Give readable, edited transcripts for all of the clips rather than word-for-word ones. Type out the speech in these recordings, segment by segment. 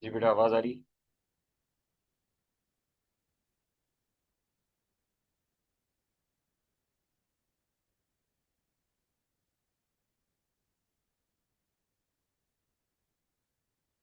जी बेटा, आवाज आ रही?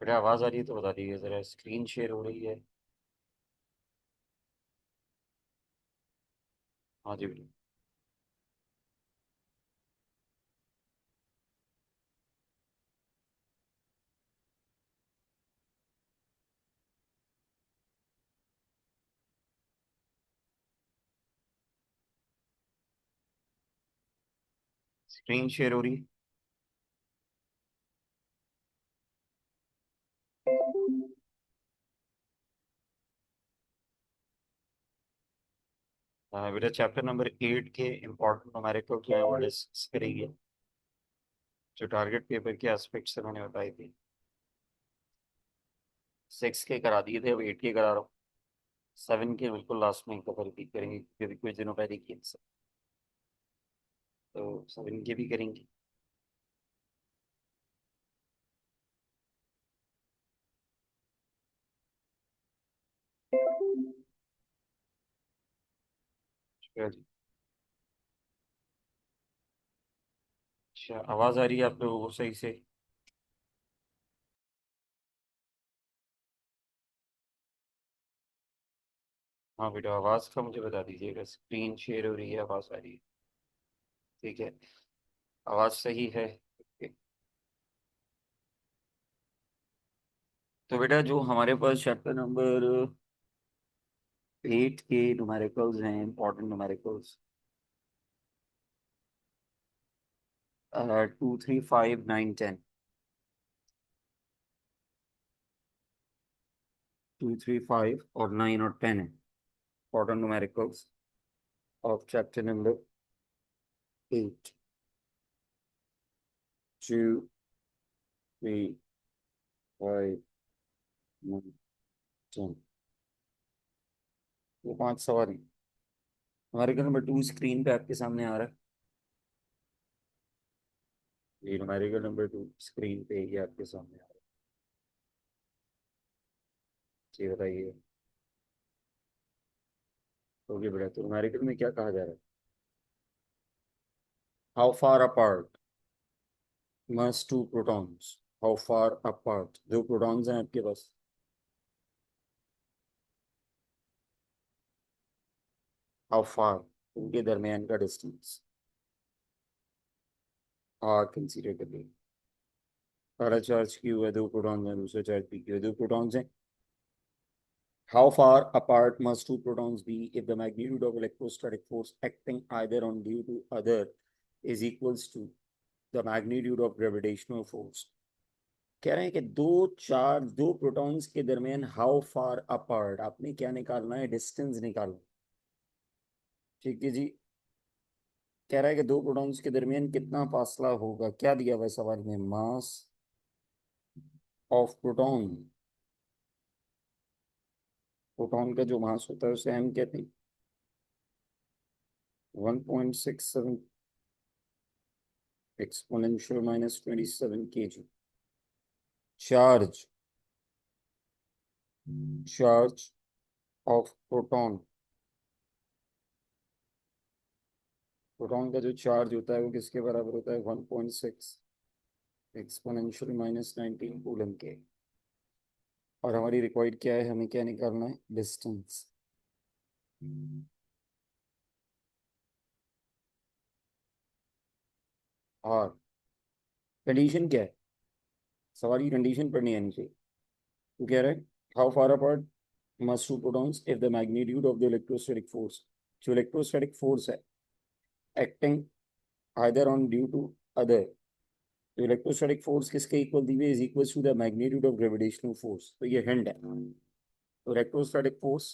बेटा, आवाज आ रही है तो बता दीजिए जरा। स्क्रीन शेयर हो रही है? हाँ जी बेटा। स्क्रीन शेयर हो रही है? हाँ बेटा, चैप्टर नंबर 8 के इम्पोर्टेंट न्यूमेरिकल जो है वो डिस्कस करेंगे। जो टारगेट पेपर के एस्पेक्ट्स से मैंने बताई थी। 6 के करा दिए थे, अब 8 के करा रहा हूँ। 7 के बिल्कुल लास्ट में कवर भी करेंगे क्योंकि अभी कुछ दिनों पहले किए थे। तो 7 के भी करेंगे। शुक्रिया जी। अच्छा, आवाज आ रही है आप लोगों को सही से? हाँ बेटा, आवाज का मुझे बता दीजिएगा। स्क्रीन शेयर हो रही है, आवाज आ रही है? ठीक है। आवाज सही है? तो बेटा, जो हमारे पास चैप्टर नंबर 8 के न्यूमेरिकल्स हैं, इंपॉर्टेंट न्यूमेरिकल्स। 2, 3, 5, 9, 10। 2, 3, 5 और 9 और 10 है important numericals of chapter number 8। 2, 3, 5, 9, 10। वो 5 सवाल हैं। न्यूमेरिकल नंबर 2 स्क्रीन पे आपके सामने आ रहा है। ये न्यूमेरिकल नंबर 2 स्क्रीन पे ही आपके सामने आ रहा है। जी बताइए। ओके बेटा, तो न्यूमेरिकल में क्या कहा जा रहा है? How far apart must two protons, how far apart जो प्रोटॉन्स हैं आपके पास, हाउ फार उनके दरमियान का डिस्टेंस आर कंसीडर करिए। पहला चार्ज क्यू है, दो प्रोटॉन्स हैं, दूसरा चार्ज पी क्यू है, दो प्रोटॉन्स हैं। How far apart must two protons be if the magnitude of electrostatic force acting either on due to other is equals to the magnitude of gravitational force. कह रहे हैं कि दो protons के दरमियान हाउ फार अपार्ट आपने क्या निकालना है? डिस्टेंस निकालना। ठीक है जी। कह रहा है कि दो प्रोटॉन्स के दरमियान कितना फासला होगा। क्या दिया हुआ है सवाल में? Mass of proton. प्रोटॉन का जो मास होता है उसे हम कहते हैं 1.67 exponential minus 27 KG. Charge charge of proton. Proton का जो चार्ज होता है वो किसके बराबर होता है? 1.6 एक्सपोनेंशियल माइनस 19 कूलम के। और हमारी रिक्वायर्ड क्या है? हमें क्या निकालना है? डिस्टेंस। और कंडीशन क्या है? सवाल की कंडीशन पढ़नी आनी चाहिए। तो कह रहा है how far apart must two protons if the magnitude of the electrostatic force, जो इलेक्ट्रोस्टैटिक फोर्स है acting either on due to other, तो इलेक्ट्रोस्टैटिक फोर्स किसके इक्वल दी हुई है? Is equal to the magnitude of gravitational force. तो ये hint है। तो इलेक्ट्रोस्टैटिक फोर्स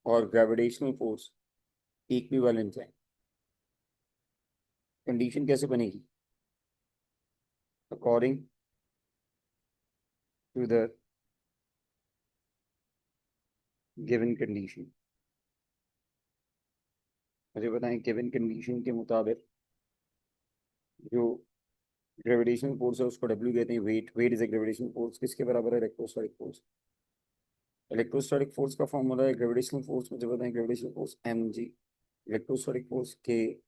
और ग्रेविटेशनल फोर्स इक्विवेलेंट है। कंडीशन कैसे बनेगी? According to the given condition. मुझे बताएं गिवन कंडीशन के मुताबिक जो ग्रेविटेशनल फोर्स है उसको डब्ल्यू कहते हैं, weight, weight is a gravitational force, किसके बराबर है, इलेक्ट्रोस्टैटिक फोर्स। इलेक्ट्रोस्टैटिक फोर्स का फॉर्मूला है ग्रेविटेशनल फोर्स, मुझे बताएं, gravitational force M G, electrostatic force के,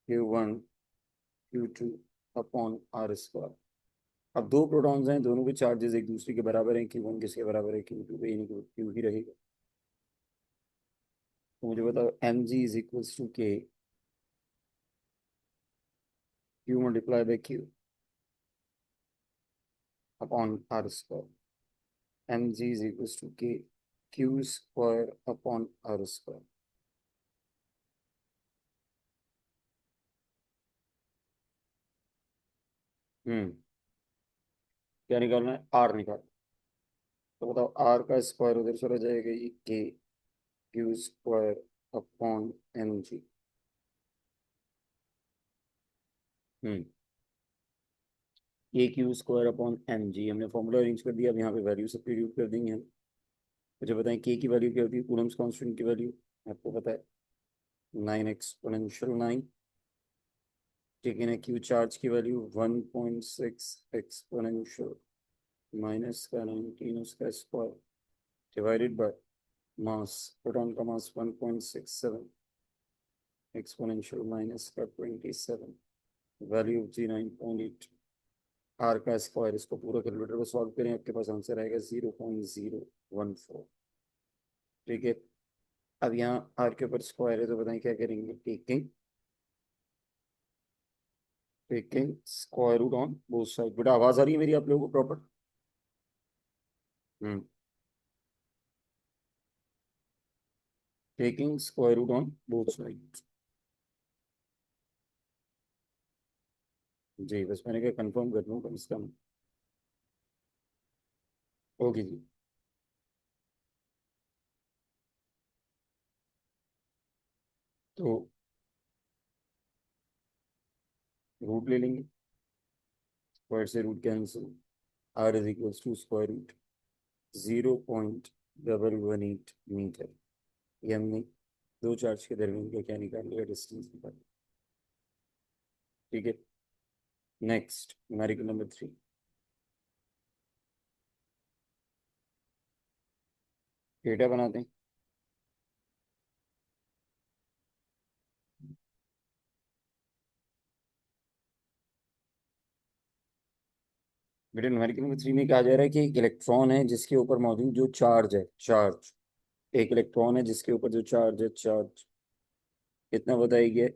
Q1 Q2 upon R square. अब दो प्रोटॉन्स हैं, दोनों के चार्जेस एक दूसरे के बराबर हैं, Q1 किसके बराबर है, Q2 पे, यानी कि Q ही रहेगा। तो मुझे बताओ M G is equals to K, Q multiply by Q upon R square. M G is equals to K, Q square upon R square. Hmm, क्या निकालना है, आर निकाल। तो बताओ आर का स्क्वायर उधर चला जाएगा, ये K, Q square upon M G. Hmm, A Q square upon M G, हमने फॉर्मूला अरेंज कर दिया, अब यहाँ पे वैल्यू सब्स्टिट्यूट कर देंगे हम। मुझे बताएं के की वैल्यू क्या होती है, कूलम्स कांस्टेंट की वैल्यू आपको पता है, 9 एक्सपोनेंशियल 9, ठीक है ना। क्यू चार्ज की वैल्यू 1.6 एक्सपोनेंशियल माइनस का 19 उसका square divided by mass, proton का मास 1.67 एक्सपोनेंशियल माइनस का 27, वैल्यू ऑफ जी 9.8, आर का स्क्वायर। इसको पूरा कैलकुलेटर में सॉल्व करें, आपके पास आंसर आएगा 0.014, ठीक है। अब यहाँ आर के ऊपर स्क्वायर है, तो बताएं क्या करेंगे, taking taking square root on both side. बेटा आवाज आ रही है मेरी आप लोगों को proper? Hmm, taking square root on both side. जी बस मैंने क्या कंफर्म कर लूँ कम से कम। ओके जी। तो रूट ले लेंगे, स्क्वायर से root cancel, R is equals to square root 0.118 metre. ये हमने दो चार्ज के दरमियान का क्या निकाल लिया, डिस्टेंस निकाल लिया, ठीक है। नेक्स्ट न्यूमेरिकल नंबर 3, डेटा बनाते हैं। बेटा न्यूमेरिकल नंबर 3 में कहा जा रहा है कि एक इलेक्ट्रॉन है जिसके ऊपर मौजूद जो चार्ज है, चार्ज, एक इलेक्ट्रॉन है जिसके ऊपर जो चार्ज है, चार्ज कितना बताइए,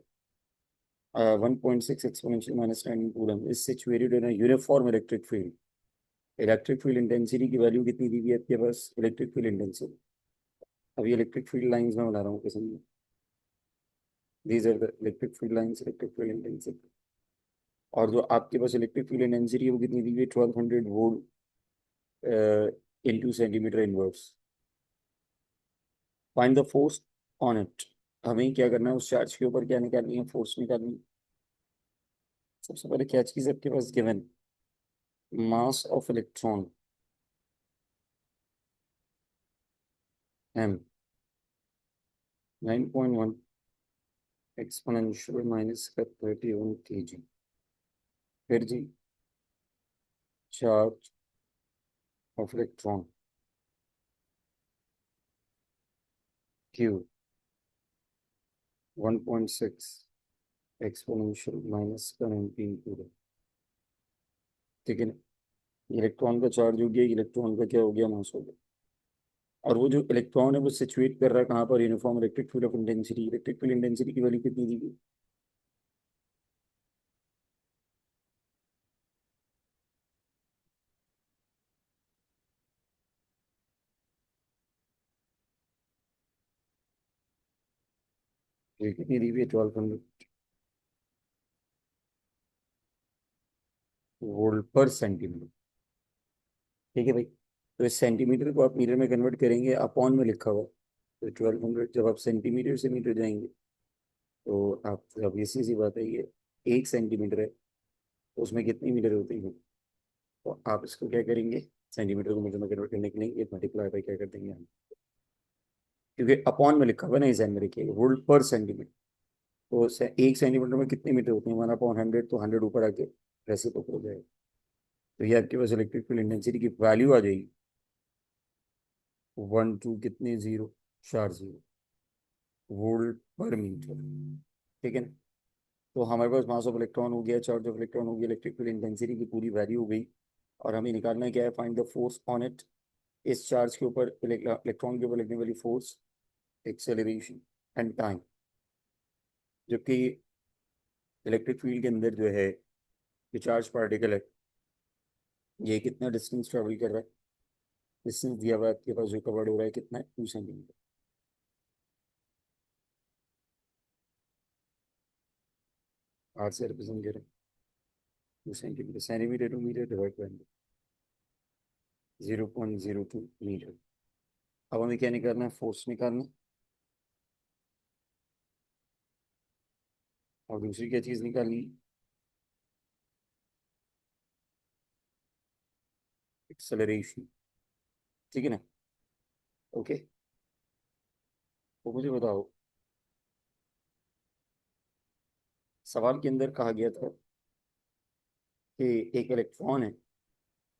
1.6 exponential minus 9 coulomb is situated in uniform electric field. Electric field intensity की वैल्यू कितनी दी हुई है आपके पास, इलेक्ट्रिक फील्ड इंटेंसिटी। अभी इलेक्ट्रिक फील्ड लाइंस में बना रहा हूँ किस्म में, these are the electric field lines, electric field intensity. और जो आपके पास इलेक्ट्रिक फील्ड इंटेंसिटी है वो कितनी दी हुई है, 1200 volt into centimetre inverse. Find the force on it. हमें क्या करना है, उस चार्ज के ऊपर क्या निकालनी है, फोर्स निकालनी है। सबसे पहले क्या चीज आपके पास गिवन, mass of electron M 9.1 exponential minus का 31 kg। फिर जी charge of electron Q 1.6 exponential minus का 19 kg, ठीक है ना। इलेक्ट्रॉन का चार्ज हो गया, इलेक्ट्रॉन का क्या हो गया, मास हो गया। और वो जो इलेक्ट्रॉन है वो सिचुएट कर रहा है कहाँ पर, uniform electric field of intensity. Electric field intensity की वैल्यू कितनी दी गई, ये कितनी दी हुई है, 1200 वोल्ट पर सेंटीमीटर, ठीक है भाई। तो इस सेंटीमीटर को आप मीटर में कन्वर्ट करेंगे, अपॉन में लिखा हुआ, तो 1200, जब आप सेंटीमीटर से मीटर जाएंगे तो आप, अब ये सीधी बात है, ये 1 सेंटीमीटर है, तो उसमें कितनी मीटर होती है। तो आप इसको क्या करेंगे, सेंटीमीटर को मीटर में कन्वर्ट करने के लिए ये मल्टीप्लाई बाय क्या कर देंगे हम, क्योंकि अपॉन में लिखा हुआ है ना, इस में लिखिए वोल्ट पर सेंटीमीटर। तो 1 सेंटीमीटर में कितने मीटर होते हैं, 1/100, तो 100 ऊपर आके रेसिप्रोकल हो जाएगा। तो ये आपके पास इलेक्ट्रिक फील्ड इंटेंसिटी की वैल्यू आ जाएगी 1 2 कितने 0 4 0 वोल्ट पर मीटर। ठीक है ना। तो हमारे पास मास ऑफ इलेक्ट्रॉन हो गया, चार्ज ऑफ इलेक्ट्रॉन हो गया, इलेक्ट्रिक फील्ड इंटेंसिटी की पूरी वैल्यू हो गई। और हमें निकालना क्या है, find the force on it. इस चार्ज के ऊपर इलेक्ट्रॉन के ऊपर लगने वाली फोर्स, एक्सेलरेशन एंड टाइम। जबकि इलेक्ट्रिक फील्ड के अंदर जो है ये चार्ज पार्टिकल है, ये कितना डिस्टेंस ट्रेवल कर रहा है। डिस्टेंस दिया हुआ है आपके पास, जो कवर्ड हो रहा है कितना है, 2 सेंटीमीटर। 8 से रिप्रेजेंट करें, 2 centimetre, centimetre to metre divide कर 0.02 मीटर। अब हमें क्या निकालना है, फोर्स निकालना है। और दूसरी क्या चीज़ निकालनी है, एक्सेलरेशन। ठीक है ना। ओके। तो मुझे बताओ, सवाल के अंदर कहा गया था कि एक इलेक्ट्रॉन है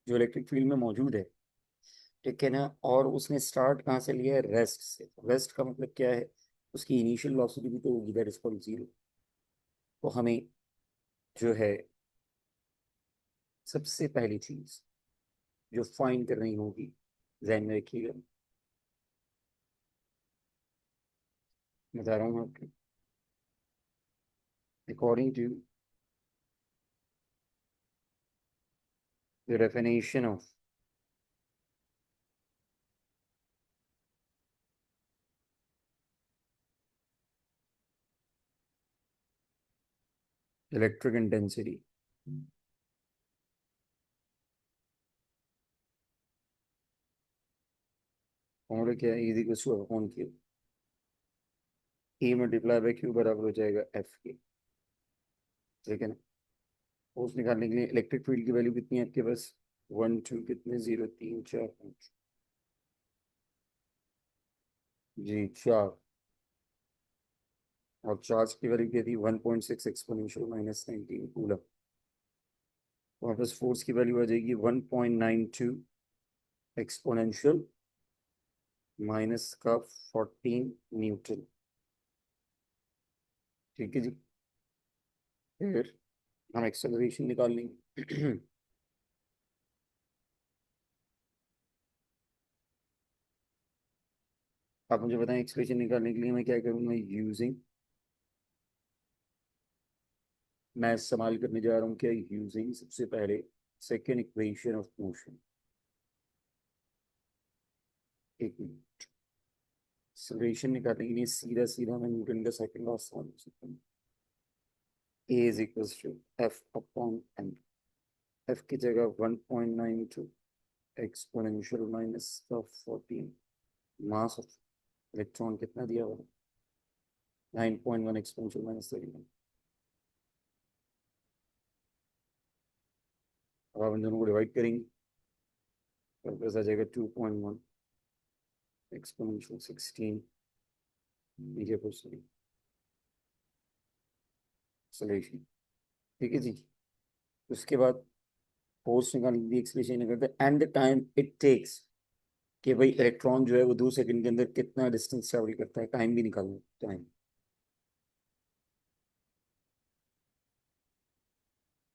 जो इलेक्ट्रिक फील्ड में मौजूद है। ठीक है ना। और उसने स्टार्ट कहाँ से लिया है, रेस्ट से। रेस्ट का मतलब क्या है, उसकी इनिशियल वेलोसिटी भी तो होगी, दैट इज कॉल्ड 0। तो हमें जो है सबसे पहली चीज जो फाइंड करनी होगी, ध्यान में रखिएगा, बता रहा हूँ आपको। According to the definition of electric intensity, formula क्या है, is equal to upon Q. E multiply by Q बराबर हो जाएगा एफ के। ठीक है ना। फोर्स निकालने के लिए इलेक्ट्रिक फील्ड की वैल्यू कितनी है आपके पास, 1 2 कितने 0 3 4 5 जी 4। और चार्ज की वैल्यू क्या थी, 1.6 एक्सपोनेंशियल माइनस 19 कूलम। वापस फोर्स की वैल्यू आ जाएगी 1.92 एक्सपोनेंशियल माइनस का 14 न्यूटन। ठीक है जी। फिर हम एक्सेलरेशन निकाल लेंगे। आप मुझे बताएं, एक्सप्रेशन निकालने के लिए मैं क्या करूँगा, यूजिंग, मैं इस्तेमाल करने जा रहा हूँ क्या, यूजिंग सबसे पहले सेकेंड इक्वेशन ऑफ मोशन। एक मिनट। एक्सेलरेशन निकालने के लिए सीधा सीधा मैं न्यूटन का सेकंड लॉ इस्तेमाल कर सकता हूँ। A is equal to F upon M. F की जगह 1.92 एक्सपोनेंशियल माइनस का 14। मास ऑफ इलेक्ट्रॉन कितना दिया हुआ है, 9.1 एक्सपोनेंशियल माइनस 31। अब आप इन दोनों को डिवाइड करेंगे तो प्लस आ जाएगा 2.1 एक्सपोनेंशियल 16 मीटर पर सेकेंड एक्सेलरेशन। ठीक है जी। उसके बाद फोर्स निकालने की एक्सप्रेशन निकालते हैं, and the time it takes, कि भाई इलेक्ट्रॉन जो है वो 2 सेकंड के अंदर कितना डिस्टेंस ट्रेवल करता है, टाइम भी निकालना, टाइम।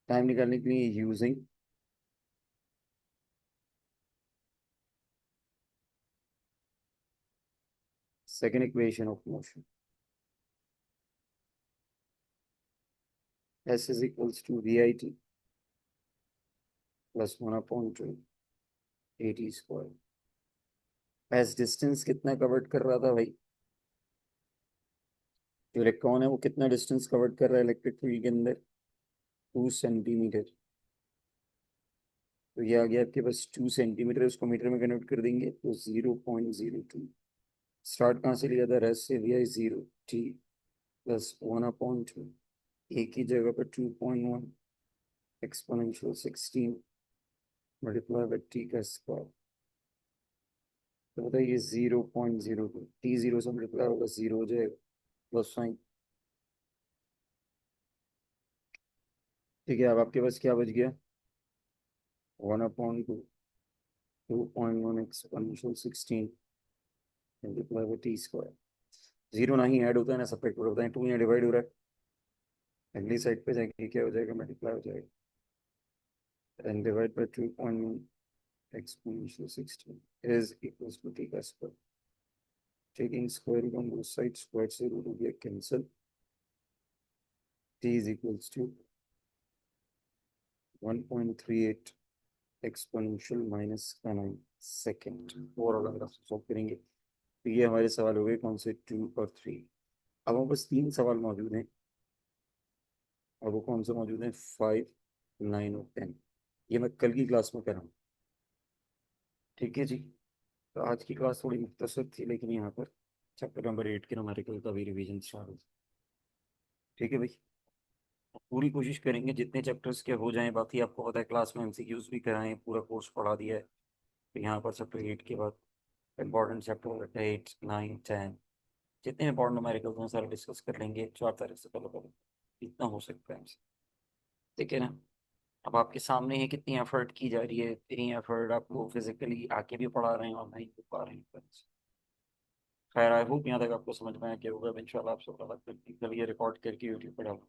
टाइम निकालने के लिए using second equation of motion, S is equals to V I T plus 1/2 A T square. S distance कितना कवर्ड कर रहा था भाई, जो इलेक्ट्रॉन है वो कितना डिस्टेंस कवर्ड कर रहा है इलेक्ट्रिक फील्ड के अंदर, 2 सेंटीमीटर। तो ये आ गया आपके पास 2 सेंटीमीटर, उसको मीटर में कन्वर्ट कर देंगे तो 0.02। स्टार्ट कहाँ से लिया था, रेस्ट से लिया, 0 t प्लस 1/2। एक ही जगह पर 2.1 एक्सपोनेंशियल 16 मल्टीप्लाई बाई टी का स्क्वायर। तो बताइए 0.02, टी 0 से मल्टीप्लाई होगा 0 हो जाएगा, प्लस साइन ठीक है, अब आपके पास क्या बच गया? 1/2, 2.1 exponential 16 multiply by T square. Zero ना ही ऐड होता है ना सब्ट्रैक्ट होता है, 2 यहाँ डिवाइड हो रहा है, अगली साइड पे जाके क्या हो जाएगा, मल्टीप्लाई हो जाएगा, and divide by 2.1 exponential 16 is equals to t का square. Taking square root on both sides, square से root हो गया cancel. T is equals to 1.38 exponential minus 9 second. Overall अगर आप सॉल्व करेंगे तो ये हमारे सवाल हो गए कौन से 2 और 3। अब हमारे पास 3 सवाल मौजूद हैं, और वो कौन से मौजूद हैं, 5, 9 और 10। ये मैं कल की क्लास में कराऊँ, ठीक है जी। तो आज की क्लास थोड़ी मुख्तसर थी, लेकिन यहाँ पर चैप्टर नंबर 8 के न्यूमेरिकल का भी रिवीजन स्टार्ट हो। ठीक है भाई, पूरी कोशिश करेंगे जितने चैप्टर्स के हो जाएं। बाकी आपको पता है क्लास में एमसीक्यूज भी कराएं, पूरा कोर्स पढ़ा दिया है। तो यहाँ पर चैप्टर 8 के बाद इंपॉर्टेंट चैप्टर 8, 9, 10 जितने इंपॉर्टेंट न्यूमेरिकल्स हैं सारे डिस्कस कर लेंगे 4 तारीख से पहले पहले, इतना हो सकता है हमसे। ठीक है ना? अब आपके सामने है कितनी एफर्ट की जा रही है, इतनी एफर्ट आपको फिजिकली आके भी पढ़ा रहे हैं और नहीं भी पढ़ा रहे हैं। खैर आई होप यहाँ तक आपको समझ में आ गया होगा। अब इंशाल्लाह आप सब अलग कल ये रिकॉर्ड करके यूट्यूब पर डालूँ।